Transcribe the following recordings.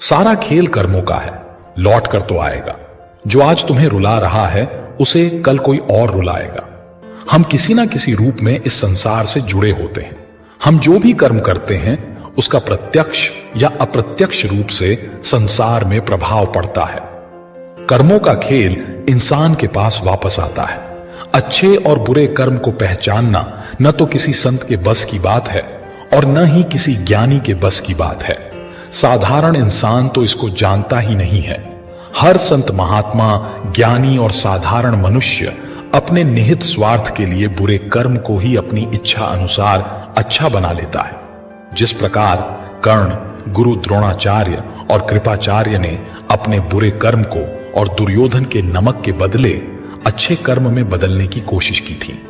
सारा खेल कर्मों का है, लौट कर तो आएगा। जो आज तुम्हें रुला रहा है उसे कल कोई और रुलाएगा। हम किसी ना किसी रूप में इस संसार से जुड़े होते हैं। हम जो भी कर्म करते हैं उसका प्रत्यक्ष या अप्रत्यक्ष रूप से संसार में प्रभाव पड़ता है। कर्मों का खेल इंसान के पास वापस आता है। अच्छे और बुरे कर्म को पहचानना न तो किसी संत के बस की बात है और न ही किसी ज्ञानी के बस की बात है। साधारण इंसान तो इसको जानता ही नहीं है। हर संत महात्मा, ज्ञानी और साधारण मनुष्य अपने निहित स्वार्थ के लिए बुरे कर्म को ही अपनी इच्छा अनुसार अच्छा बना लेता है। जिस प्रकार कर्ण, गुरु द्रोणाचार्य और कृपाचार्य ने अपने बुरे कर्म को और दुर्योधन के नमक के बदले अच्छे कर्म में बदलने की कोशिश की थी।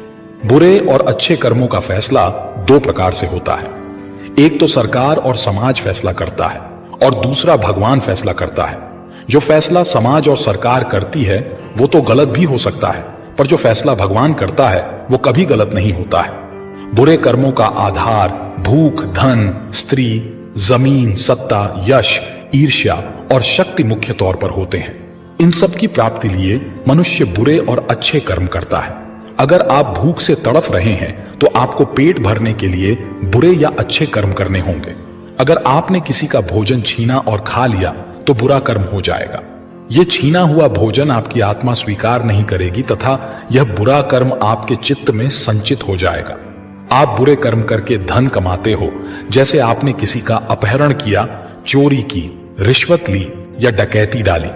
बुरे और अच्छे कर्मों का फैसला दो प्रकार से होता है। एक तो सरकार और समाज फैसला करता है और दूसरा भगवान फैसला करता है। जो फैसला समाज और सरकार करती है वो तो गलत भी हो सकता है, पर जो फैसला भगवान करता है वो कभी गलत नहीं होता है। बुरे कर्मों का आधार भूख, धन, स्त्री, जमीन, सत्ता, यश, ईर्ष्या और शक्ति मुख्य तौर पर होते हैं। इन सब की प्राप्ति लिए मनुष्य बुरे और अच्छे कर्म करता है। अगर आप भूख से तड़फ रहे हैं तो आपको पेट भरने के लिए बुरे या अच्छे कर्म करने होंगे। अगर आपने किसी का भोजन छीना और खा लिया तो बुरा कर्म हो जाएगा। यह छीना हुआ भोजन आपकी आत्मा स्वीकार नहीं करेगी तथा यह बुरा कर्म आपके चित्त में संचित हो जाएगा। आप बुरे कर्म करके धन कमाते हो, जैसे आपने किसी का अपहरण किया, चोरी की, रिश्वत ली या डकैती डाली।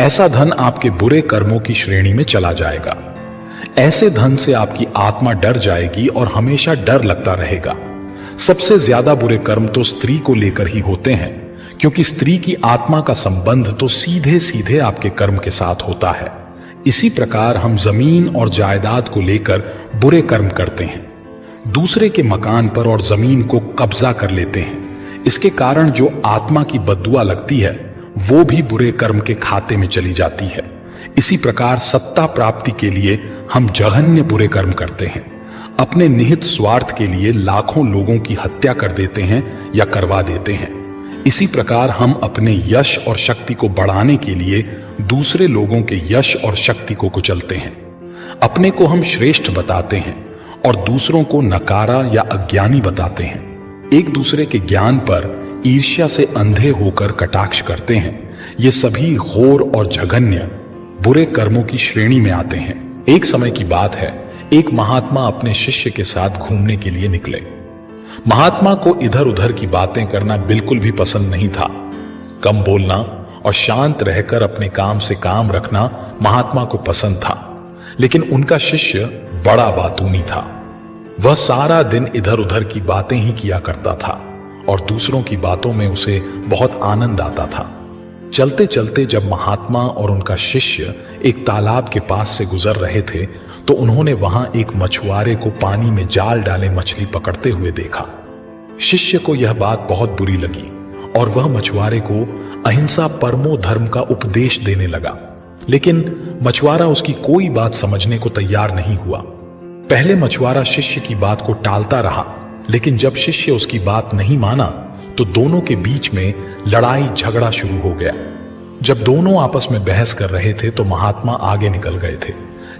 ऐसा धन आपके बुरे कर्मों की श्रेणी में चला जाएगा। ऐसे धन से आपकी आत्मा डर जाएगी और हमेशा डर लगता रहेगा। सबसे ज्यादा बुरे कर्म तो स्त्री को लेकर ही होते हैं, क्योंकि स्त्री की आत्मा का संबंध तो सीधे सीधे आपके कर्म के साथ होता है। इसी प्रकार हम जमीन और जायदाद को लेकर बुरे कर्म करते हैं। दूसरे के मकान पर और जमीन को कब्जा कर लेते हैं। इसके कारण जो आत्मा की बद्दुआ लगती है वो भी बुरे कर्म के खाते में चली जाती है। इसी प्रकार सत्ता प्राप्ति के लिए हम जघन्य बुरे कर्म करते हैं। अपने निहित स्वार्थ के लिए लाखों लोगों की हत्या कर देते हैं या करवा देते हैं। इसी प्रकार हम अपने यश और शक्ति को बढ़ाने के लिए दूसरे लोगों के यश और शक्ति को कुचलते हैं। अपने को हम श्रेष्ठ बताते हैं और दूसरों को नकारा या अज्ञानी बताते हैं। एक दूसरे के ज्ञान पर ईर्ष्या से अंधे होकर कटाक्ष करते हैं। ये सभी घोर और जघन्य बुरे कर्मों की श्रेणी में आते हैं। एक समय की बात है, एक महात्मा अपने शिष्य के साथ घूमने के लिए निकले। महात्मा को इधर उधर की बातें करना बिल्कुल भी पसंद नहीं था। कम बोलना और शांत रहकर अपने काम से काम रखना महात्मा को पसंद था। लेकिन उनका शिष्य बड़ा बातूनी था। वह सारा दिन इधर उधर की बातें ही किया करता था और दूसरों की बातों में उसे बहुत आनंद आता था। चलते चलते जब महात्मा और उनका शिष्य एक तालाब के पास से गुजर रहे थे तो उन्होंने वहां एक मछुआरे को पानी में जाल डाले मछली पकड़ते हुए देखा। शिष्य को यह बात बहुत बुरी लगी और वह मछुआरे को अहिंसा परमो धर्म का उपदेश देने लगा। लेकिन मछुआरा उसकी कोई बात समझने को तैयार नहीं हुआ। पहले मछुआरा शिष्य की बात को टालता रहा, लेकिन जब शिष्य उसकी बात नहीं माना तो दोनों के बीच में लड़ाई झगड़ा शुरू हो गया। जब दोनों आपस में बहस कर रहे थे तो महात्मा आगे निकल गए थे।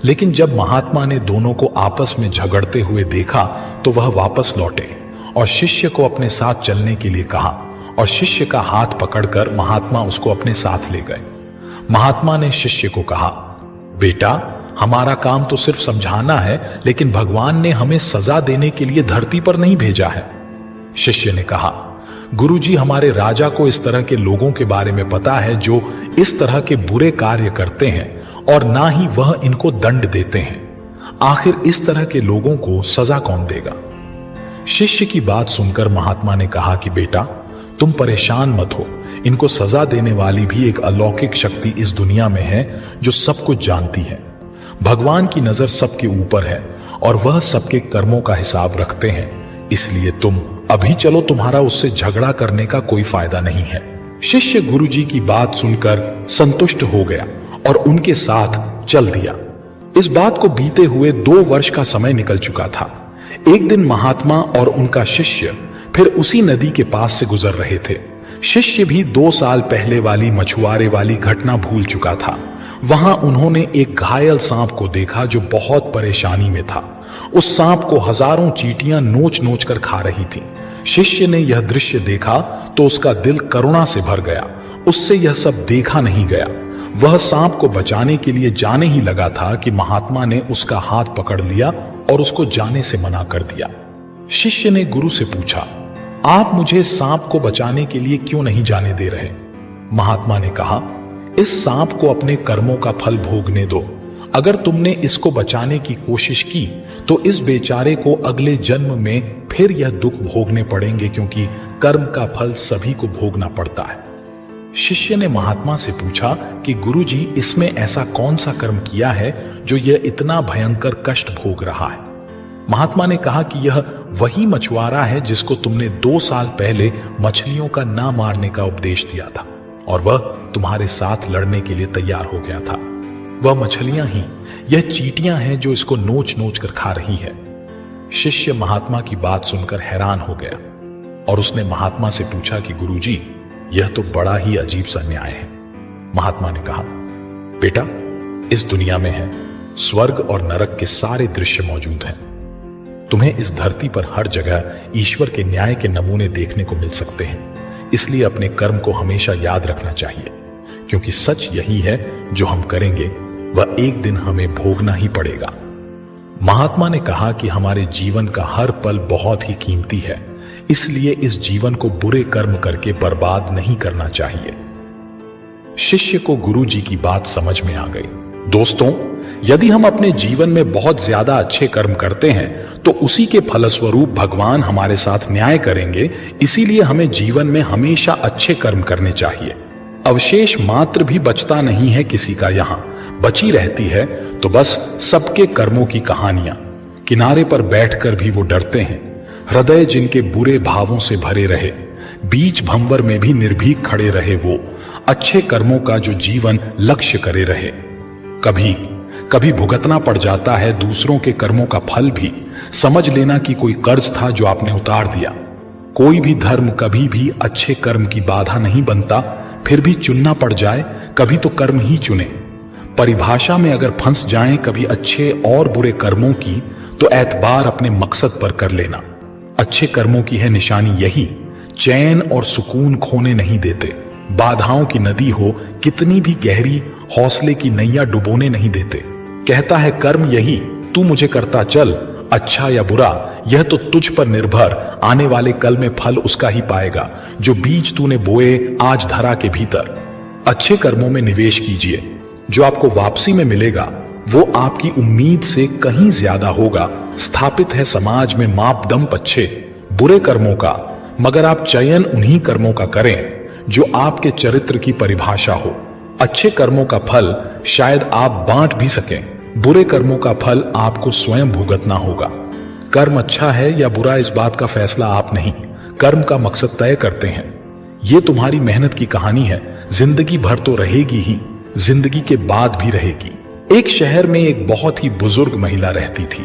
लेकिन जब महात्मा ने दोनों को आपस में झगड़ते हुए देखा तो वह वापस लौटे और शिष्य को अपने साथ चलने के लिए कहा और शिष्य का हाथ पकड़कर महात्मा उसको अपने साथ ले गए। महात्मा ने शिष्य को कहा, बेटा, हमारा काम तो सिर्फ समझाना है, लेकिन भगवान ने हमें सजा देने के लिए धरती पर नहीं भेजा है। शिष्य ने कहा, गुरुजी, हमारे राजा को इस तरह के लोगों के बारे में पता है जो इस तरह के बुरे कार्य करते हैं और ना ही वह इनको दंड देते हैं। आखिर इस तरह के लोगों को सजा कौन देगा? शिष्य की बात सुनकर महात्मा ने कहा कि बेटा, तुम परेशान मत हो। इनको सजा देने वाली भी एक अलौकिक शक्ति इस दुनिया में है जो सब कुछ जानती है। भगवान की नजर सबके ऊपर है और वह सबके कर्मों का हिसाब रखते हैं। इसलिए तुम अभी चलो, तुम्हारा उससे झगड़ा करने का कोई फायदा नहीं है। शिष्य गुरुजी की बात सुनकर संतुष्ट हो गया और उनके साथ चल दिया। इस बात को बीते हुए 2 वर्ष का समय निकल चुका था। एक दिन महात्मा और उनका शिष्य फिर उसी नदी के पास से गुजर रहे थे। शिष्य भी 2 साल पहले वाली मछुआरे वाली घटना भूल चुका था। वहां उन्होंने एक घायल सांप को देखा जो बहुत परेशानी में था। उस सांप को हजारों चींटियां नोच नोच कर खा रही थीं। शिष्य ने यह दृश्य देखा तो उसका दिल करुणा से भर गया। उससे यह सब देखा नहीं गया। वह सांप को बचाने के लिए जाने ही लगा था कि महात्मा ने उसका हाथ पकड़ लिया और उसको जाने से मना कर दिया। शिष्य ने गुरु से पूछा, आप मुझे सांप को बचाने के लिए क्यों नहीं जाने दे रहे? महात्मा ने कहा, इस सांप को अपने कर्मों का फल भोगने दो। अगर तुमने इसको बचाने की कोशिश की तो इस बेचारे को अगले जन्म में फिर यह दुख भोगने पड़ेंगे, क्योंकि कर्म का फल सभी को भोगना पड़ता है। शिष्य ने महात्मा से पूछा कि गुरुजी, इसमें ऐसा कौन सा कर्म किया है जो यह इतना भयंकर कष्ट भोग रहा है? महात्मा ने कहा कि यह वही मछुआरा है जिसको तुमने 2 साल पहले मछलियों का ना मारने का उपदेश दिया था और वह तुम्हारे साथ लड़ने के लिए तैयार हो गया था। वह मछलियां ही, यह चींटियां हैं जो इसको नोच नोच कर खा रही है। शिष्य महात्मा की बात सुनकर हैरान हो गया और उसने महात्मा से पूछा कि गुरुजी, यह तो बड़ा ही अजीब सा न्याय है। महात्मा ने कहा, बेटा, इस दुनिया में है स्वर्ग और नरक के सारे दृश्य मौजूद हैं। तुम्हें इस धरती पर हर जगह ईश्वर के न्याय के नमूने देखने को मिल सकते हैं। इसलिए अपने कर्म को हमेशा याद रखना चाहिए, क्योंकि सच यही है, जो हम करेंगे वह एक दिन हमें भोगना ही पड़ेगा। महात्मा ने कहा कि हमारे जीवन का हर पल बहुत ही कीमती है, इसलिए इस जीवन को बुरे कर्म करके बर्बाद नहीं करना चाहिए। शिष्य को गुरु जी की बात समझ में आ गई। दोस्तों, यदि हम अपने जीवन में बहुत ज्यादा अच्छे कर्म करते हैं तो उसी के फलस्वरूप भगवान हमारे साथ न्याय करेंगे। इसीलिए हमें जीवन में हमेशा अच्छे कर्म करने चाहिए। अवशेष मात्र भी बचता नहीं है किसी का, यहां बची रहती है तो बस सबके कर्मों की कहानियां। किनारे पर बैठकर भी वो डरते हैं। हृदय जिनके बुरे भावों से भरे रहे, बीच भंवर में भी निर्भीक खड़े रहे, वो अच्छे कर्मों का जो जीवन लक्ष्य करे रहे। कभी कभी भुगतना पड़ जाता है दूसरों के कर्मों का फल भी। समझ लेना कि कोई कर्ज था जो आपने उतार दिया। कोई भी धर्म कभी भी अच्छे कर्म की बाधा नहीं बनता। फिर भी चुनना पड़ जाए कभी तो कर्म ही चुने। परिभाषा में अगर फंस जाएं कभी अच्छे और बुरे कर्मों की, तो एतबार अपने मकसद पर कर लेना। अच्छे कर्मों की है निशानी यही, चैन और सुकून खोने नहीं देते। बाधाओं की नदी हो कितनी भी गहरी, हौसले की नैया डुबोने नहीं देते। कहता है कर्म यही, तू मुझे करता चल, अच्छा या बुरा यह तो तुझ पर निर्भर। आने वाले कल में फल उसका ही पाएगा जो बीज तूने बोए आज धरा के भीतर। अच्छे कर्मों में निवेश कीजिए, जो आपको वापसी में मिलेगा वो आपकी उम्मीद से कहीं ज्यादा होगा। स्थापित है समाज में मापदंड अच्छे बुरे कर्मों का, मगर आप चयन उन्हीं कर्मों का करें जो आपके चरित्र की परिभाषा हो। अच्छे कर्मों का फल शायद आप बांट भी सकें, बुरे कर्मों का फल आपको स्वयं भुगतना होगा। कर्म अच्छा है या बुरा, इस बात का फैसला आप नहीं, कर्म का मकसद तय करते हैं। ये तुम्हारी मेहनत की कहानी है, जिंदगी भर तो रहेगी ही, जिंदगी के बाद भी रहेगी। एक शहर में एक बहुत ही बुजुर्ग महिला रहती थी।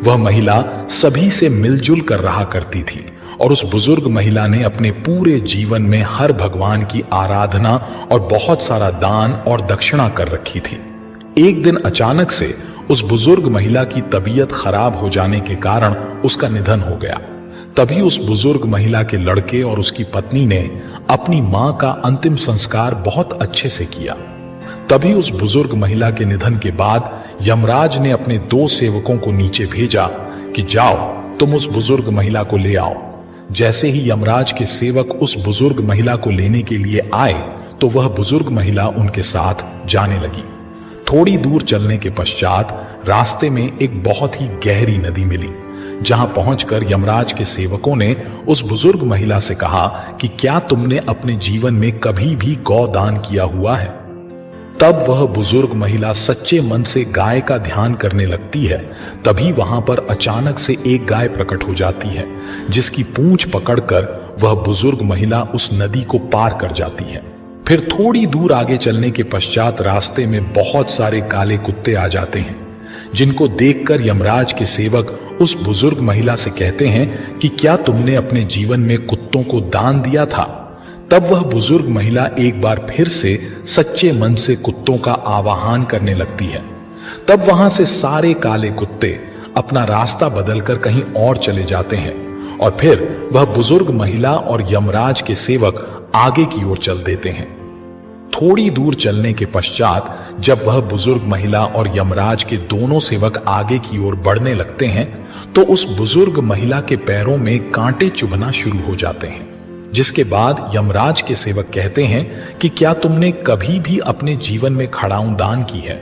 वह महिला सभी से मिलजुल कर रहा करती थी और उस बुजुर्ग महिला ने अपने पूरे जीवन में हर भगवान की आराधना और बहुत सारा दान और दक्षिणा कर रखी थी। एक दिन अचानक से उस बुजुर्ग महिला की तबीयत खराब हो जाने के कारण उसका निधन हो गया। तभी उस बुजुर्ग महिला के लड़के और उसकी पत्नी ने अपनी मां का अंतिम संस्कार बहुत अच्छे से किया। तभी उस बुजुर्ग महिला के निधन के बाद यमराज ने अपने 2 सेवकों को नीचे भेजा कि जाओ तुम उस बुजुर्ग महिला को ले आओ। जैसे ही यमराज के सेवक उस बुजुर्ग महिला को लेने के लिए आए तो वह बुजुर्ग महिला उनके साथ जाने लगी। थोड़ी दूर चलने के पश्चात रास्ते में एक बहुत ही गहरी नदी मिली, जहां पहुंचकर यमराज के सेवकों ने उस बुजुर्ग महिला से कहा कि क्या तुमने अपने जीवन में कभी भी गौदान किया हुआ है? तब वह बुजुर्ग महिला सच्चे मन से गाय का ध्यान करने लगती है। तभी वहां पर अचानक से एक गाय प्रकट हो जाती है, जिसकी पूंछ पकड़कर वह बुजुर्ग महिला उस नदी को पार कर जाती है। फिर थोड़ी दूर आगे चलने के पश्चात रास्ते में बहुत सारे काले कुत्ते आ जाते हैं, जिनको देखकर यमराज के सेवक उस बुजुर्ग महिला से कहते हैं कि क्या तुमने अपने जीवन में कुत्तों को दान दिया था? तब वह बुजुर्ग महिला एक बार फिर से सच्चे मन से कुत्तों का आवाहन करने लगती है। तब वहां से सारे काले कुत्ते अपना रास्ता बदलकर कहीं और चले जाते हैं और फिर वह बुजुर्ग महिला और यमराज के सेवक आगे की ओर चल देते हैं। थोड़ी दूर चलने के पश्चात जब वह बुजुर्ग महिला और यमराज के दोनों सेवक आगे की ओर बढ़ने लगते हैं तो उस बुजुर्ग महिला के पैरों में कांटे चुभना शुरू हो जाते हैं, जिसके बाद यमराज के सेवक कहते हैं कि क्या तुमने कभी भी अपने जीवन में खड़ाऊं दान की है?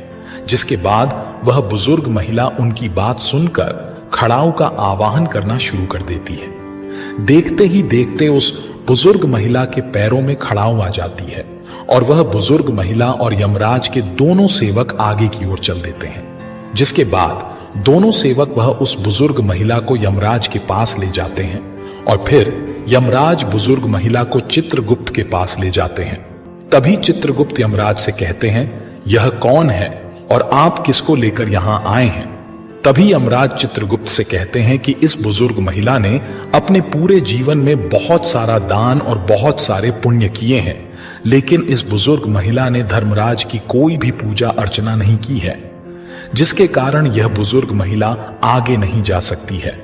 जिसके बाद वह बुजुर्ग महिला उनकी बात सुनकर खड़ाऊ का आवाहन करना शुरू कर देती है। देखते ही देखते उस बुजुर्ग महिला के पैरों में खड़ाऊ आ जाती है और वह बुजुर्ग महिला और यमराज के दोनों सेवक आगे की ओर चल देते हैं, जिसके बाद दोनों सेवक वह उस बुजुर्ग महिला को यमराज के पास ले जाते हैं और फिर यमराज बुजुर्ग महिला को चित्रगुप्त के पास ले जाते हैं। तभी चित्रगुप्त यमराज से कहते हैं, यह कौन है और आप किसको लेकर यहां आए हैं? तभी यमराज चित्रगुप्त से कहते हैं कि इस बुजुर्ग महिला ने अपने पूरे जीवन में बहुत सारा दान और बहुत सारे पुण्य किए हैं, लेकिन इस बुजुर्ग महिला ने धर्मराज की कोई भी पूजा अर्चना नहीं की है, जिसके कारण यह बुजुर्ग महिला आगे नहीं जा सकती है।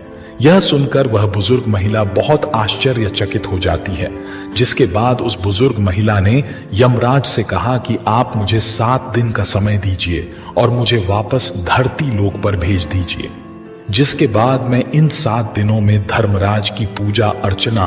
यह सुनकर वह बुजुर्ग महिला बहुत आश्चर्यचकित हो जाती है, जिसके बाद उस बुजुर्ग महिला ने यमराज से कहा कि आप मुझे 7 दिन का समय दीजिए और मुझे वापस धरती लोक पर भेज दीजिए, जिसके बाद मैं इन 7 दिनों में धर्मराज की पूजा अर्चना,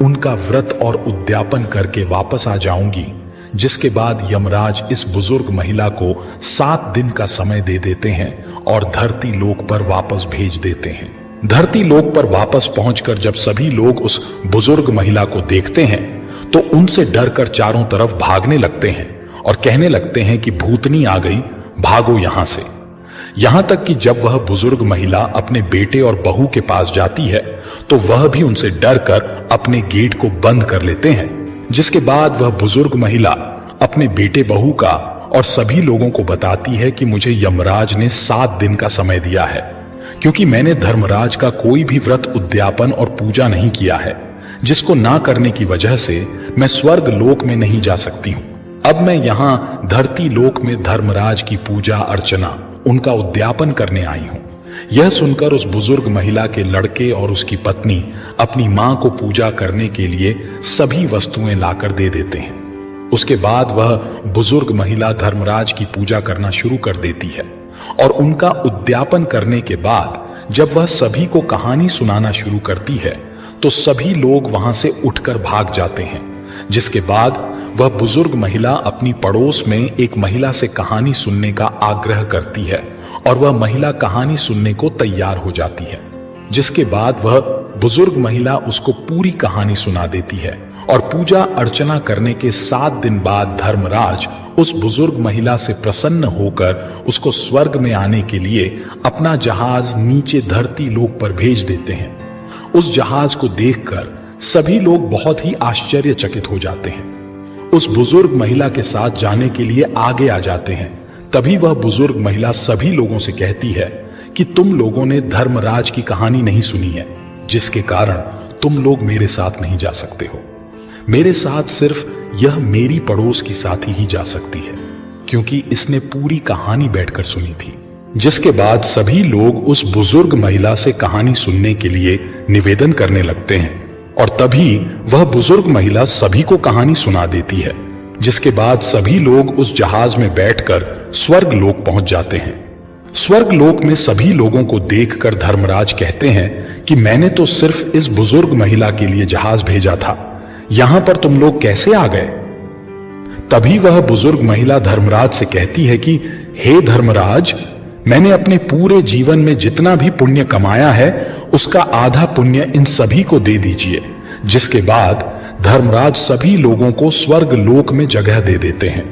उनका व्रत और उद्यापन करके वापस आ जाऊंगी। जिसके बाद यमराज इस बुजुर्ग महिला को 7 दिन का समय दे देते हैं और धरती लोक पर वापस भेज देते हैं। धरती लोक पर वापस पहुंचकर जब सभी लोग उस बुजुर्ग महिला को देखते हैं तो उनसे डरकर चारों तरफ भागने लगते हैं और कहने लगते हैं कि भूतनी आ गई, भागो यहां से। यहां तक कि जब वह बुजुर्ग महिला अपने बेटे और बहू के पास जाती है तो वह भी उनसे डरकर अपने गेट को बंद कर लेते हैं। जिसके बाद वह बुजुर्ग महिला अपने बेटे बहू का और सभी लोगों को बताती है कि मुझे यमराज ने 7 दिन का समय दिया है, क्योंकि मैंने धर्मराज का कोई भी व्रत उद्यापन और पूजा नहीं किया है, जिसको ना करने की वजह से मैं स्वर्ग लोक में नहीं जा सकती हूं। अब मैं यहां धरती लोक में धर्मराज की पूजा अर्चना, उनका उद्यापन करने आई हूं। यह सुनकर उस बुजुर्ग महिला के लड़के और उसकी पत्नी अपनी मां को पूजा करने के लिए सभी वस्तुएं लाकर दे देते हैं। उसके बाद वह बुजुर्ग महिला धर्मराज की पूजा करना शुरू कर देती है और उनका उद्यापन करने के बाद जब वह सभी को कहानी सुनाना शुरू करती है तो सभी लोग वहां से उठकर भाग जाते हैं। जिसके बाद वह बुजुर्ग महिला अपनी पड़ोस में एक महिला से कहानी सुनने का आग्रह करती है और वह महिला कहानी सुनने को तैयार हो जाती है। जिसके बाद वह बुजुर्ग महिला उसको पूरी कहानी सुना देती है और पूजा अर्चना करने के 7 दिन बाद धर्मराज उस बुजुर्ग महिला से प्रसन्न होकर उसको स्वर्ग में आने के लिए अपना जहाज नीचे धरती लोक पर भेज देते हैं। उस जहाज को देखकर सभी लोग बहुत ही आश्चर्यचकित हो जाते हैं। उस बुजुर्ग महिला के साथ जाने के लिए आगे आ जाते हैं। तभी वह बुजुर्ग महिला सभी लोगों से कहती है कि तुम लोगों ने धर्मराज की कहानी नहीं सुनी है, जिसके कारण तुम लोग मेरे साथ नहीं जा सकते हो। मेरे साथ सिर्फ यह मेरी पड़ोस की साथी ही जा सकती है, क्योंकि इसने पूरी कहानी बैठकर सुनी थी। जिसके बाद सभी लोग उस बुजुर्ग महिला से कहानी सुनने के लिए निवेदन करने लगते हैं और तभी वह बुजुर्ग महिला सभी को कहानी सुना देती है। जिसके बाद सभी लोग उस जहाज में बैठकर स्वर्ग लोक पहुंच जाते हैं। स्वर्ग लोक में सभी लोगों को देखकर धर्मराज कहते हैं कि मैंने तो सिर्फ इस बुजुर्ग महिला के लिए जहाज भेजा था, यहां पर तुम लोग कैसे आ गए? तभी वह बुजुर्ग महिला धर्मराज से कहती है कि हे धर्मराज, मैंने अपने पूरे जीवन में जितना भी पुण्य कमाया है उसका आधा पुण्य इन सभी को दे दीजिए। जिसके बाद धर्मराज सभी लोगों को स्वर्ग लोक में जगह दे देते हैं।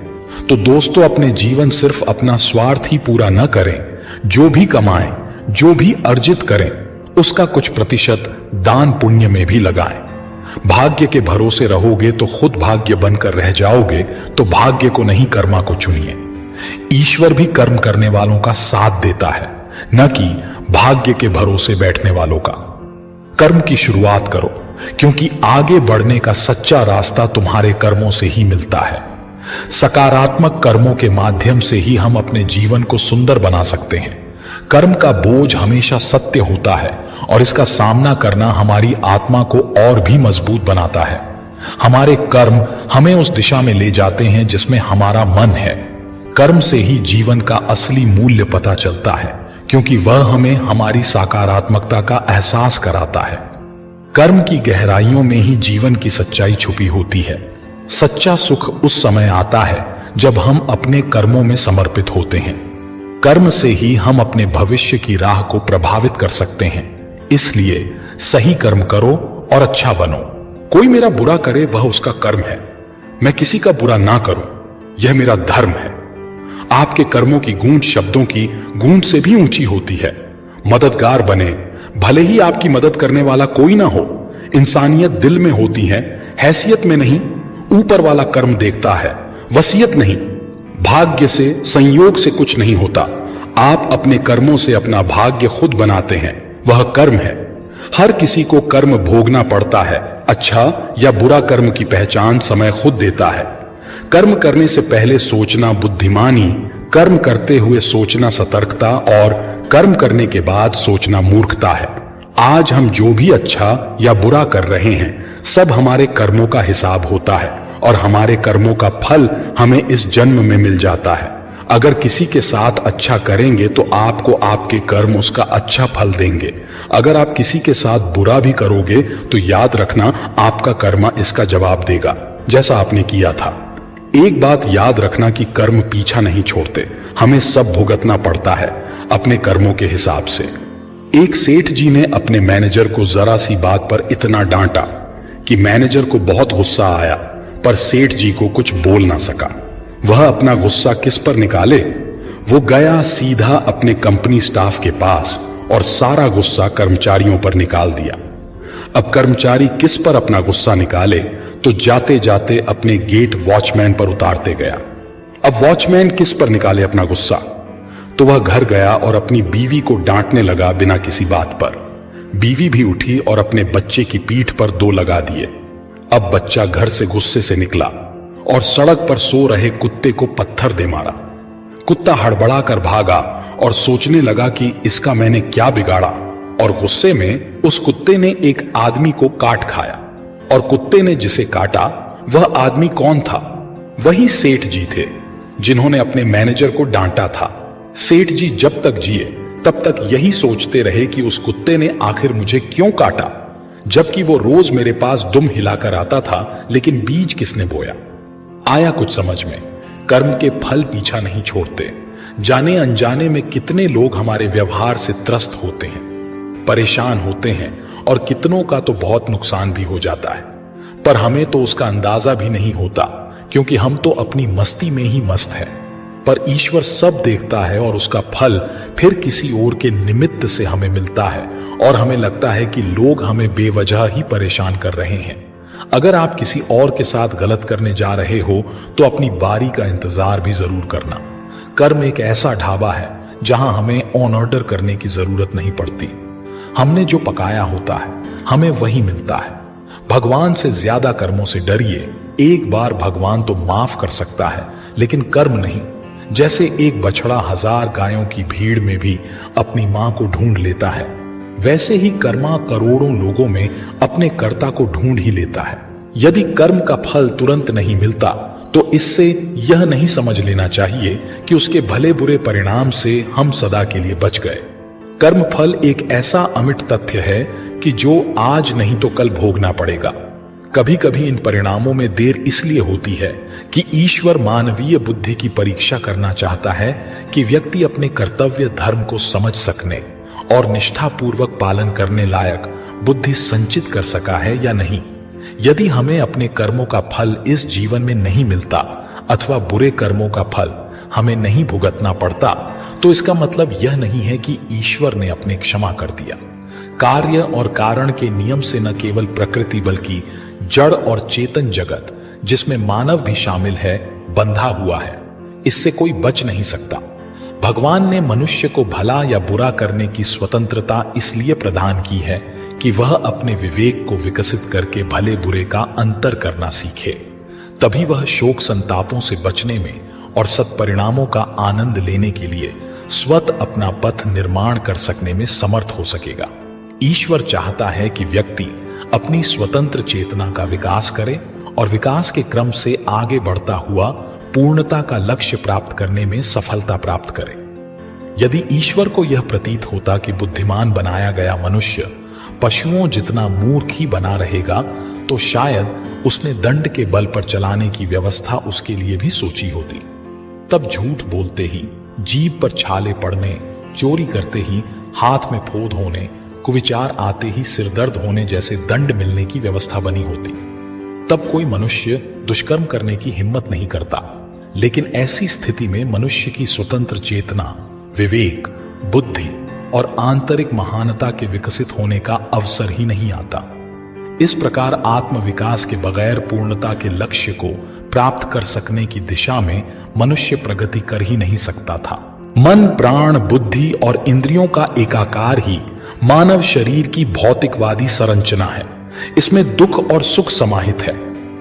तो दोस्तों, अपने जीवन सिर्फ अपना स्वार्थ ही पूरा न करें, जो भी कमाएं, जो भी अर्जित करें, उसका कुछ प्रतिशत दान पुण्य में भी लगाएं। भाग्य के भरोसे रहोगे तो खुद भाग्य बनकर रह जाओगे, तो भाग्य को नहीं कर्मा को चुनिए। ईश्वर भी कर्म करने वालों का साथ देता है, न कि भाग्य के भरोसे बैठने वालों का। कर्म की शुरुआत करो, क्योंकि आगे बढ़ने का सच्चा रास्ता तुम्हारे कर्मों से ही मिलता है। सकारात्मक कर्मों के माध्यम से ही हम अपने जीवन को सुंदर बना सकते हैं। कर्म का बोझ हमेशा सत्य होता है और इसका सामना करना हमारी आत्मा को और भी मजबूत बनाता है। हमारे कर्म हमें उस दिशा में ले जाते हैं जिसमें हमारा मन है। कर्म से ही जीवन का असली मूल्य पता चलता है, क्योंकि वह हमें हमारी सकारात्मकता का एहसास कराता है। कर्म की गहराइयों में ही जीवन की सच्चाई छुपी होती है। सच्चा सुख उस समय आता है जब हम अपने कर्मों में समर्पित होते हैं। कर्म से ही हम अपने भविष्य की राह को प्रभावित कर सकते हैं। इसलिए सही कर्म करो और अच्छा बनो। कोई मेरा बुरा करे वह उसका कर्म है, मैं किसी का बुरा ना करूं यह मेरा धर्म है। आपके कर्मों की गूंज शब्दों की गूंज से भी ऊंची होती है। मददगार बने, भले ही आपकी मदद करने वाला कोई ना हो। इंसानियत दिल में होती है, हैसियत में नहीं। ऊपर वाला कर्म देखता है, वसीयत नहीं। भाग्य से, संयोग से कुछ नहीं होता। आप अपने कर्मों से अपना भाग्य खुद बनाते हैं, वह कर्म है। हर किसी को कर्म भोगना पड़ता है। अच्छा या बुरा कर्म की पहचान समय खुद देता है। कर्म करने से पहले सोचना बुद्धिमानी, कर्म करते हुए सोचना सतर्कता और कर्म करने के बाद सोचना मूर्खता है। आज हम जो भी अच्छा या बुरा कर रहे हैं, सब हमारे कर्मों का हिसाब होता है और हमारे कर्मों का फल हमें इस जन्म में मिल जाता है। अगर किसी के साथ अच्छा करेंगे तो आपको आपके कर्म उसका अच्छा फल देंगे। अगर आप किसी के साथ बुरा भी करोगे तो याद रखना आपका कर्म इसका जवाब देगा, जैसा आपने किया था। एक बात याद रखना कि कर्म पीछा नहीं छोड़ते, हमें सब भुगतना पड़ता है अपने कर्मों के हिसाब से। एक सेठ जी ने अपने मैनेजर को जरा सी बात पर इतना डांटा कि मैनेजर को बहुत गुस्सा आया, पर सेठ जी को कुछ बोल ना सका। वह अपना गुस्सा किस पर निकाले? वो गया सीधा अपने कंपनी स्टाफ के पास और सारा गुस्सा कर्मचारियों पर निकाल दिया। अब कर्मचारी किस पर अपना गुस्सा निकाले तो जाते जाते अपने गेट वॉचमैन पर उतारते गया। अब वॉचमैन किस पर निकाले अपना गुस्सा? तो वह घर गया और अपनी बीवी को डांटने लगा बिना किसी बात पर। बीवी भी उठी और अपने बच्चे की पीठ पर दो लगा दिए। अब बच्चा घर से गुस्से से निकला और सड़क पर सो रहे कुत्ते को पत्थर दे मारा। कुत्ता हड़बड़ा कर भागा और सोचने लगा कि इसका मैंने क्या बिगाड़ा, और गुस्से में उस कुत्ते ने एक आदमी को काट खाया। और कुत्ते ने जिसे काटा वह आदमी कौन था? वही सेठ जी थे जिन्होंने अपने मैनेजर को डांटा था। सेठ जी जब तक जिए तब तक यही सोचते रहे कि उस कुत्ते ने आखिर मुझे क्यों काटा, जबकि वो रोज मेरे पास दुम हिलाकर आता था, लेकिन बीज किसने बोया? आया कुछ समझ में? कर्म के फल पीछा नहीं छोड़ते। जाने अनजाने में कितने लोग हमारे व्यवहार से त्रस्त होते हैं, परेशान होते हैं, और कितनों का तो बहुत नुकसान भी हो जाता है, पर हमें तो उसका अंदाजा भी नहीं होता, क्योंकि हम तो अपनी मस्ती में ही मस्त हैं। पर ईश्वर सब देखता है और उसका फल फिर किसी और के निमित्त से हमें मिलता है, और हमें लगता है कि लोग हमें बेवजह ही परेशान कर रहे हैं। अगर आप किसी और के साथ गलत करने जा रहे हो तो अपनी बारी का इंतजार भी जरूर करना। कर्म एक ऐसा ढाबा है जहां हमें ऑन ऑर्डर करने की जरूरत नहीं पड़ती। हमने जो पकाया होता है हमें वही मिलता है। भगवान से ज्यादा कर्मों से डरिए। एक बार भगवान तो माफ कर सकता है, लेकिन कर्म नहीं। जैसे एक बछड़ा 1000 गायों की भीड़ में भी अपनी मां को ढूंढ लेता है, वैसे ही कर्मा करोड़ों लोगों में अपने कर्ता को ढूंढ ही लेता है। यदि कर्म का फल तुरंत नहीं मिलता तो इससे यह नहीं समझ लेना चाहिए कि उसके भले बुरे परिणाम से हम सदा के लिए बच गए। कर्म फल एक ऐसा अमिट तथ्य है कि जो आज नहीं तो कल भोगना पड़ेगा। कभी कभी इन परिणामों में देर इसलिए होती है कि ईश्वर मानवीय बुद्धि की परीक्षा करना चाहता है कि व्यक्ति अपने कर्तव्य धर्म को समझ सकने और निष्ठापूर्वक पालन करने लायक बुद्धि संचित कर सका है या नहीं। यदि हमें अपने कर्मों का फल इस जीवन में नहीं मिलता अथवा बुरे कर्मों का फल हमें नहीं भुगतना पड़ता, तो इसका मतलब यह नहीं है कि ईश्वर ने अपने क्षमा कर दिया। कार्य और कारण के नियम से न केवल प्रकृति बल्कि जड़ और चेतन जगत, जिसमें मानव भी शामिल है, बंधा हुआ है। इससे कोई बच नहीं सकता। भगवान ने मनुष्य को भला या बुरा करने की स्वतंत्रता इसलिए प्रदान की है कि वह अपने विवेक को विकसित करके भले बुरे का अंतर करना सीखे। तभी वह शोक संतापों से बचने में और सत्परिणामों का आनंद लेने के लिए स्वतः अपना पथ निर्माण कर सकने में समर्थ हो सकेगा। ईश्वर चाहता है कि व्यक्ति अपनी स्वतंत्र चेतना का विकास करे और विकास के क्रम से आगे बढ़ता हुआ पूर्णता का लक्ष्य प्राप्त करने में सफलता प्राप्त करे। यदि ईश्वर को यह प्रतीत होता कि बुद्धिमान बनाया गया मनुष्य पशुओं जितना मूर्ख ही बना रहेगा, तो शायद उसने दंड के बल पर चलाने की व्यवस्था उसके लिए भी सोची होती। तब झूठ बोलते ही, जीभ पर छाले पड़ने, चोरी करते ही हाथ में फोद होने, कुविचार आते ही सिरदर्द होने जैसे दंड मिलने की व्यवस्था बनी होती। तब कोई मनुष्य दुष्कर्म करने की हिम्मत नहीं करता। लेकिन ऐसी स्थिति में मनुष्य की स्वतंत्र चेतना, विवेक, बुद्धि और आंतरिक महानता के विकसित होने का अवसर ही नहीं आता। इस प्रकार आत्मविकास के बगैर पूर्णता के लक्ष्य को प्राप्त कर सकने की दिशा में मनुष्य प्रगति कर ही नहीं सकता था। मन, प्राण, बुद्धि और इंद्रियों का एकाकार ही मानव शरीर की भौतिकवादी संरचना है। इसमें दुख और सुख समाहित है।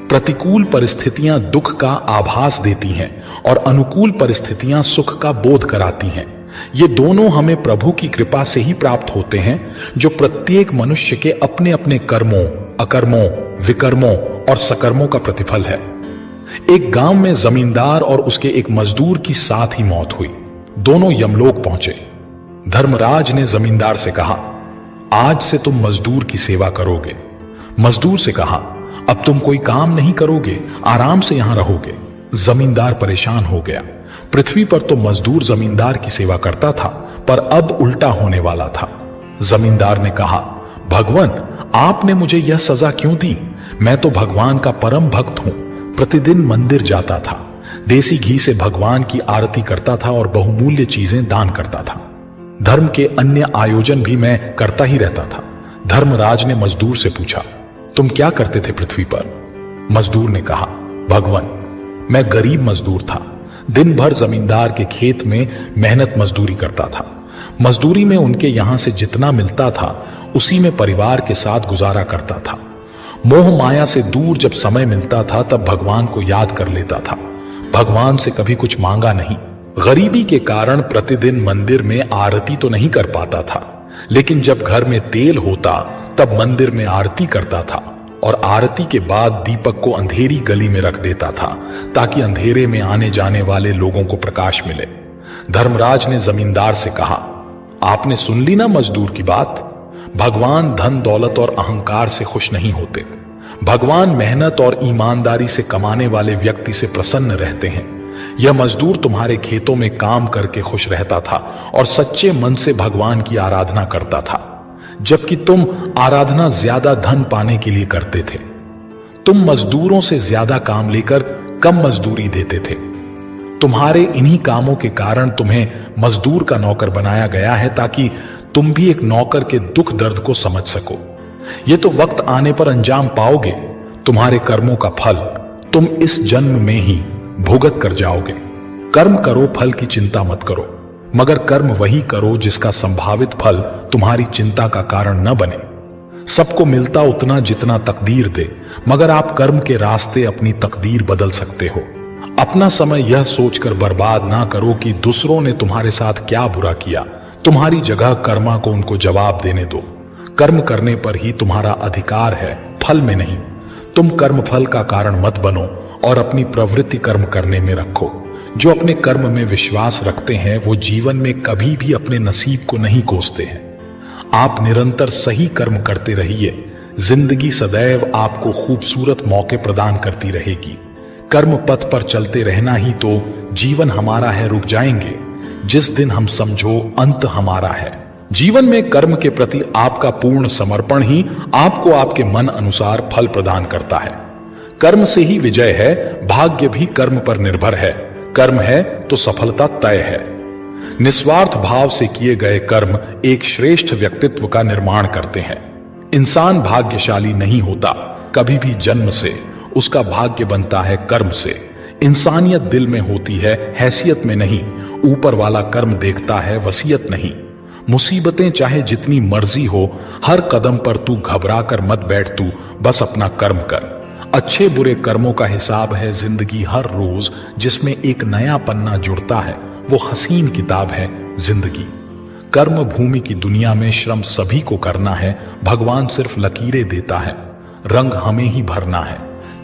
प्रतिकूल परिस्थितियां दुख का आभास देती हैं और अनुकूल परिस्थितियां सुख का बोध कराती हैं। ये दोनों हमें प्रभु की कृपा से ही प्राप्त होते हैं, जो प्रत्येक मनुष्य के अपने अपने कर्मों, अकर्मों, विकर्मों और सकर्मों का प्रतिफल है। एक गांव में जमींदार और उसके एक मजदूर की साथ ही मौत हुई। दोनों यमलोक पहुंचे। धर्मराज ने जमींदार से कहा, आज से तुम मजदूर की सेवा करोगे। मजदूर से कहा, अब तुम कोई काम नहीं करोगे, आराम से यहां रहोगे। जमींदार परेशान हो गया। पृथ्वी पर तो मजदूर जमींदार की सेवा करता था, पर अब उल्टा होने वाला था। जमींदार ने कहा, भगवान, आपने मुझे यह सजा क्यों दी? मैं तो भगवान का परम भक्त हूं। प्रतिदिन मंदिर जाता था, देसी घी से भगवान की आरती करता था और बहुमूल्य चीजें दान करता था। धर्म के अन्य आयोजन भी मैं करता ही रहता था। धर्मराज ने मजदूर से पूछा, तुम क्या करते थे पृथ्वी पर? मजदूर ने कहा, भगवान, मैं गरीब मजदूर था। दिन भर जमींदार के खेत में मेहनत मजदूरी करता था। मजदूरी में उनके यहां से जितना मिलता था उसी में परिवार के साथ गुजारा करता था। मोह माया से दूर जब समय मिलता था तब भगवान को याद कर लेता था। भगवान से कभी कुछ मांगा नहीं। गरीबी के कारण प्रतिदिन मंदिर में आरती तो नहीं कर पाता था, लेकिन जब घर में तेल होता तब मंदिर में आरती करता था और आरती के बाद दीपक को अंधेरी गली में रख देता था ताकि अंधेरे में आने जाने वाले लोगों को प्रकाश मिले। धर्मराज ने जमींदार से कहा, आपने सुन ली ना मजदूर की बात? भगवान धन दौलत और अहंकार से खुश नहीं होते। भगवान मेहनत और ईमानदारी से कमाने वाले व्यक्ति से प्रसन्न रहते हैं। यह मजदूर तुम्हारे खेतों में काम करके खुश रहता था और सच्चे मन से भगवान की आराधना करता था, जबकि तुम आराधना ज्यादा धन पाने के लिए करते थे। तुम मजदूरों से ज्यादा काम लेकर कम मजदूरी देते थे। तुम्हारे इन्हीं कामों के कारण तुम्हें मजदूर का नौकर बनाया गया है, ताकि तुम भी एक नौकर के दुख दर्द को समझ सको। ये तो वक्त आने पर अंजाम पाओगे। तुम्हारे कर्मों का फल तुम इस जन्म में ही भुगत कर जाओगे। कर्म करो, फल की चिंता मत करो, मगर कर्म वही करो जिसका संभावित फल तुम्हारी चिंता का कारण न बने। सबको मिलता उतना जितना तकदीर दे, मगर आप कर्म के रास्ते अपनी तकदीर बदल सकते हो। अपना समय यह सोचकर बर्बाद ना करो कि दूसरों ने तुम्हारे साथ क्या बुरा किया। तुम्हारी जगह कर्मा को उनको जवाब देने दो। कर्म करने पर ही तुम्हारा अधिकार है, फल में नहीं। तुम कर्म फल का कारण मत बनो और अपनी प्रवृत्ति कर्म करने में रखो। जो अपने कर्म में विश्वास रखते हैं वो जीवन में कभी भी अपने नसीब को नहीं कोसते हैं। आप निरंतर सही कर्म करते रहिए। जिंदगी सदैव आपको खूबसूरत मौके प्रदान करती रहेगी। कर्म पथ पर चलते रहना ही तो जीवन हमारा है। रुक जाएंगे जिस दिन हम समझो अंत हमारा है। जीवन में कर्म के प्रति आपका पूर्ण समर्पण ही आपको आपके मन अनुसार फल प्रदान करता है। कर्म से ही विजय है, भाग्य भी कर्म पर निर्भर है। कर्म है तो सफलता तय है। निस्वार्थ भाव से किए गए कर्म एक श्रेष्ठ व्यक्तित्व का निर्माण करते हैं। इंसान भाग्यशाली नहीं होता कभी भी जन्म से, उसका भाग्य बनता है कर्म से। इंसानियत दिल में होती है, हैसियत में नहीं। ऊपर वाला कर्म देखता है, वसीयत नहीं। मुसीबतें चाहे जितनी मर्जी हो, हर कदम पर तू घबरा कर मत बैठ, तू बस अपना कर्म कर। अच्छे बुरे कर्मों का हिसाब है जिंदगी हर रोज, जिसमें एक नया पन्ना जुड़ता है, वो हसीन किताब है जिंदगी। कर्म भूमि की दुनिया में श्रम सभी को करना है, भगवान सिर्फ लकीरें देता है, रंग हमें ही भरना है।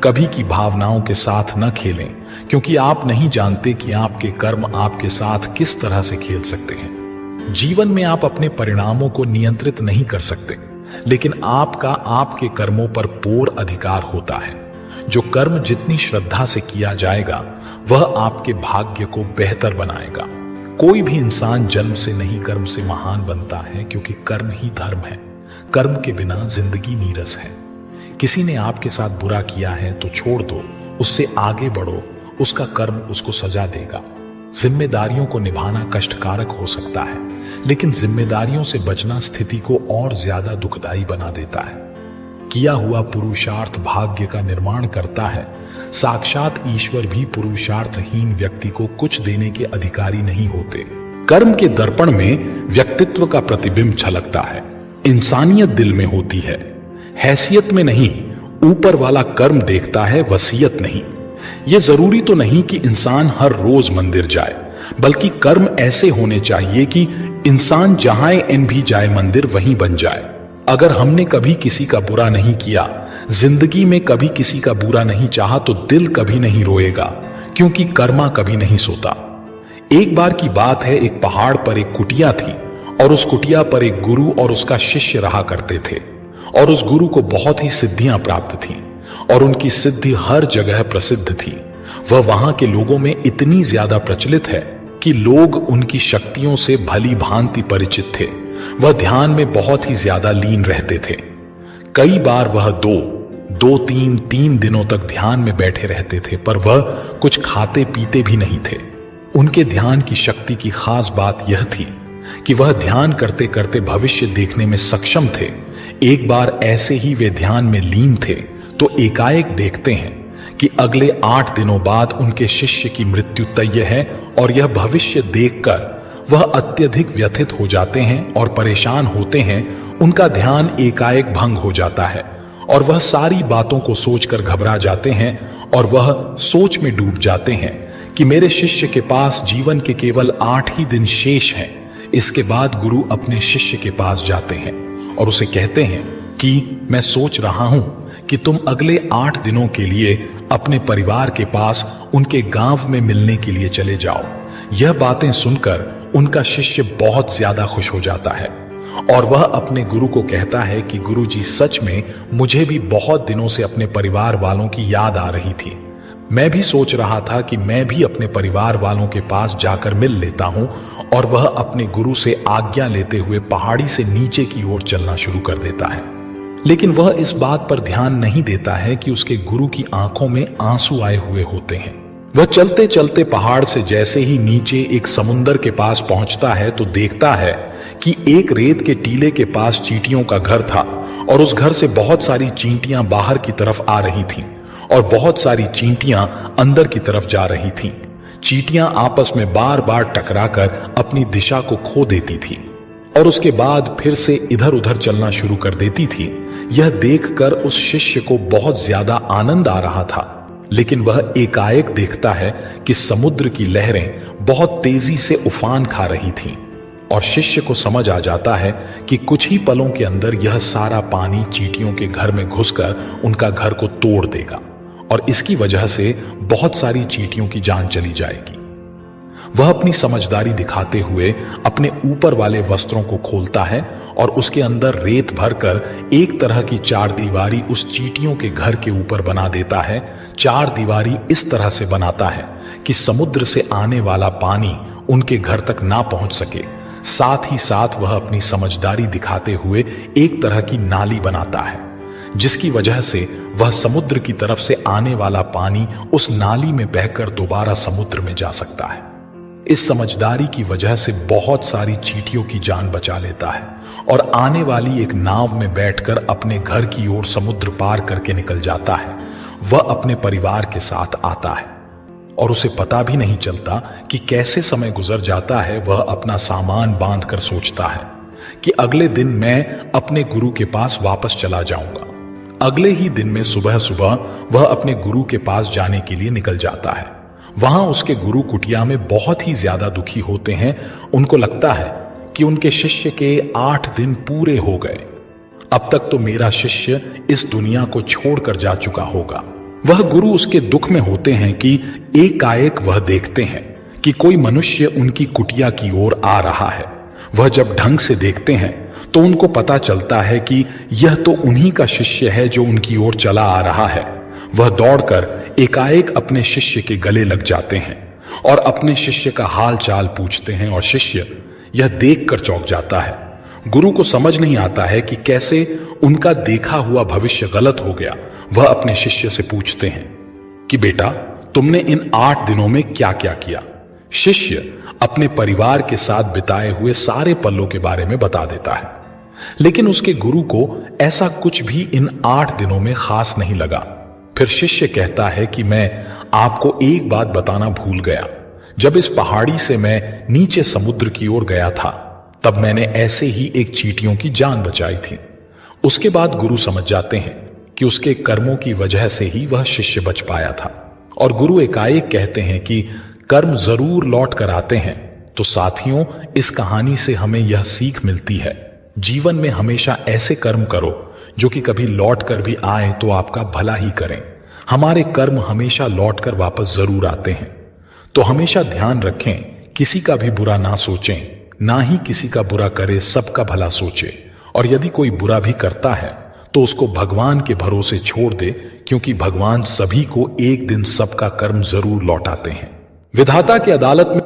कभी की भावनाओं के साथ न खेलें, क्योंकि आप नहीं जानते कि आपके कर्म आपके साथ किस तरह से खेल सकते हैं। जीवन में आप अपने परिणामों को नियंत्रित नहीं कर सकते, लेकिन आपका आपके कर्मों पर पूर्ण अधिकार होता है। जो कर्म जितनी श्रद्धा से किया जाएगा, वह आपके भाग्य को बेहतर बनाएगा। कोई भी इंसान जन्म से नहीं कर्म से महान बनता है, क्योंकि कर्म ही धर्म है। कर्म के बिना जिंदगी नीरस है। किसी ने आपके साथ बुरा किया है तो छोड़ दो, उससे आगे बढ़ो, उसका कर्म उसको सजा देगा। जिम्मेदारियों को निभाना कष्टकारक हो सकता है, लेकिन जिम्मेदारियों से बचना स्थिति को और ज्यादा दुखदाई बना देता है। किया हुआ पुरुषार्थ भाग्य का निर्माण करता है। साक्षात ईश्वर भी पुरुषार्थहीन व्यक्ति को कुछ देने के अधिकारी नहीं होते। कर्म के दर्पण में व्यक्तित्व का प्रतिबिंब झलकता है। इंसानियत दिल में होती है, हैसियत में नहीं। ऊपर वाला कर्म देखता है, वसीयत नहीं। यह जरूरी तो नहीं कि इंसान हर रोज मंदिर जाए, बल्कि कर्म ऐसे होने चाहिए कि इंसान जहां इन भी जाए मंदिर वहीं बन जाए। अगर हमने कभी किसी का बुरा नहीं किया, जिंदगी में कभी किसी का बुरा नहीं चाहा, तो दिल कभी नहीं रोएगा, क्योंकि कर्मा कभी नहीं सोता। एक बार की बात है, एक पहाड़ पर एक कुटिया थी और उस कुटिया पर एक गुरु और उसका शिष्य रहा करते थे। और उस गुरु को बहुत ही सिद्धियां प्राप्त थीं और उनकी सिद्धि हर जगह प्रसिद्ध थी। वह वहां के लोगों में इतनी ज्यादा प्रचलित है कि लोग उनकी शक्तियों से भली भांति परिचित थे। वह ध्यान में बहुत ही ज्यादा लीन रहते थे। कई बार वह दो तीन दिनों तक ध्यान में बैठे रहते थे, पर वह कुछ खाते पीते भी नहीं थे। उनके ध्यान की शक्ति की खास बात यह थी कि वह ध्यान करते करते भविष्य देखने में सक्षम थे। एक बार ऐसे ही वे ध्यान में लीन थे तो एकाएक देखते हैं कि अगले 8 दिनों बाद उनके शिष्य की मृत्यु तय है, और यह भविष्य देखकर वह अत्यधिक व्यथित हो जाते हैं और परेशान होते हैं। उनका ध्यान एकाएक भंग हो जाता है और वह सारी बातों को सोचकर घबरा जाते हैं और वह सोच में डूब जाते हैं कि मेरे शिष्य के पास जीवन के केवल 8 ही दिन शेष हैं। इसके बाद गुरु अपने शिष्य के पास जाते हैं और उसे कहते हैं कि मैं सोच रहा हूं कि तुम अगले 8 दिनों के लिए अपने परिवार के पास उनके गांव में मिलने के लिए चले जाओ। यह बातें सुनकर उनका शिष्य बहुत ज्यादा खुश हो जाता है और वह अपने गुरु को कहता है कि गुरुजी, सच में मुझे भी बहुत दिनों से अपने परिवार वालों की याद आ रही थी। मैं भी सोच रहा था कि मैं भी अपने परिवार वालों के पास जाकर मिल लेता हूं। और वह अपने गुरु से आज्ञा लेते हुए पहाड़ी से नीचे की ओर चलना शुरू कर देता है। लेकिन वह इस बात पर ध्यान नहीं देता है कि उसके गुरु की आंखों में आंसू आए हुए होते हैं। वह चलते चलते पहाड़ से जैसे ही नीचे एक समुंदर के पास पहुंचता है तो देखता है कि एक रेत के टीले के पास चींटियों का घर था और उस घर से बहुत सारी चींटियां बाहर की तरफ आ रही थीं और बहुत सारी चींटियां अंदर की तरफ जा रही थीं। चींटियां आपस में बार बार टकराकर अपनी दिशा को खो देती थी और उसके बाद फिर से इधर उधर चलना शुरू कर देती थी। यह देखकर उस शिष्य को बहुत ज्यादा आनंद आ रहा था, लेकिन वह एकाएक देखता है कि समुद्र की लहरें बहुत तेजी से उफान खा रही थीं और शिष्य को समझ आ जाता है कि कुछ ही पलों के अंदर यह सारा पानी चींटियों के घर में घुसकर उनका घर को तोड़ देगा और इसकी वजह से बहुत सारी चींटियों की जान चली जाएगी। वह अपनी समझदारी दिखाते हुए अपने ऊपर वाले वस्त्रों को खोलता है और उसके अंदर रेत भरकर एक तरह की चारदीवारी उस चींटियों के घर के ऊपर बना देता है। चारदीवारी इस तरह से बनाता है कि समुद्र से आने वाला पानी उनके घर तक ना पहुंच सके। साथ ही साथ वह अपनी समझदारी दिखाते हुए एक तरह की नाली बनाता है, जिसकी वजह से वह समुद्र की तरफ से आने वाला पानी उस नाली में बहकर दोबारा समुद्र में जा सकता है। इस समझदारी की वजह से बहुत सारी चींटियों की जान बचा लेता है और आने वाली एक नाव में बैठकर अपने घर की ओर समुद्र पार करके निकल जाता है। वह अपने परिवार के साथ आता है। और उसे पता भी नहीं चलता कि कैसे समय गुजर जाता है। वह अपना सामान बांधकर सोचता है कि अगले दिन मैं अपने गुरु के पास वापस चला जाऊंगा। अगले ही दिन में सुबह सुबह वह अपने गुरु के पास जाने के लिए निकल जाता है। वहां उसके गुरु कुटिया में बहुत ही ज्यादा दुखी होते हैं। उनको लगता है कि उनके शिष्य के 8 दिन पूरे हो गए। अब तक तो मेरा शिष्य इस दुनिया को छोड़कर जा चुका होगा। वह गुरु उसके दुख में होते हैं कि एकाएक वह देखते हैं कि कोई मनुष्य उनकी कुटिया की ओर आ रहा है। वह जब ढंग से देखते हैं तो उनको पता चलता है कि यह तो उन्हीं का शिष्य है जो उनकी ओर चला आ रहा है। वह दौड़कर एकाएक अपने शिष्य के गले लग जाते हैं और अपने शिष्य का हाल चाल पूछते हैं और शिष्य यह देखकर चौंक जाता है। गुरु को समझ नहीं आता है कि कैसे उनका देखा हुआ भविष्य गलत हो गया। वह अपने शिष्य से पूछते हैं कि बेटा, तुमने इन 8 दिनों में क्या क्या किया? शिष्य अपने परिवार के साथ बिताए हुए सारे पलों के बारे में बता देता है, लेकिन उसके गुरु को ऐसा कुछ भी इन 8 दिनों में खास नहीं लगा। फिर शिष्य कहता है कि मैं आपको एक बात बताना भूल गया। जब इस पहाड़ी से मैं नीचे समुद्र की ओर गया था, तब मैंने ऐसे ही एक चींटियों की जान बचाई थी। उसके बाद गुरु समझ जाते हैं कि उसके कर्मों की वजह से ही वह शिष्य बच पाया था। और गुरु एकाएक कहते हैं कि कर्म जरूर लौट कर आते हैं। तो साथियों, इस कहानी से हमें यह सीख मिलती है, जीवन में हमेशा ऐसे कर्म करो जो कि कभी लौट कर भी आए तो आपका भला ही करें। हमारे कर्म हमेशा लौट कर वापस जरूर आते हैं। तो हमेशा ध्यान रखें, किसी का भी बुरा ना सोचें, ना ही किसी का बुरा करे, सबका भला सोचे। और यदि कोई बुरा भी करता है तो उसको भगवान के भरोसे छोड़ दे, क्योंकि भगवान सभी को एक दिन सबका कर्म जरूर लौटाते हैं। विधाता की अदालत में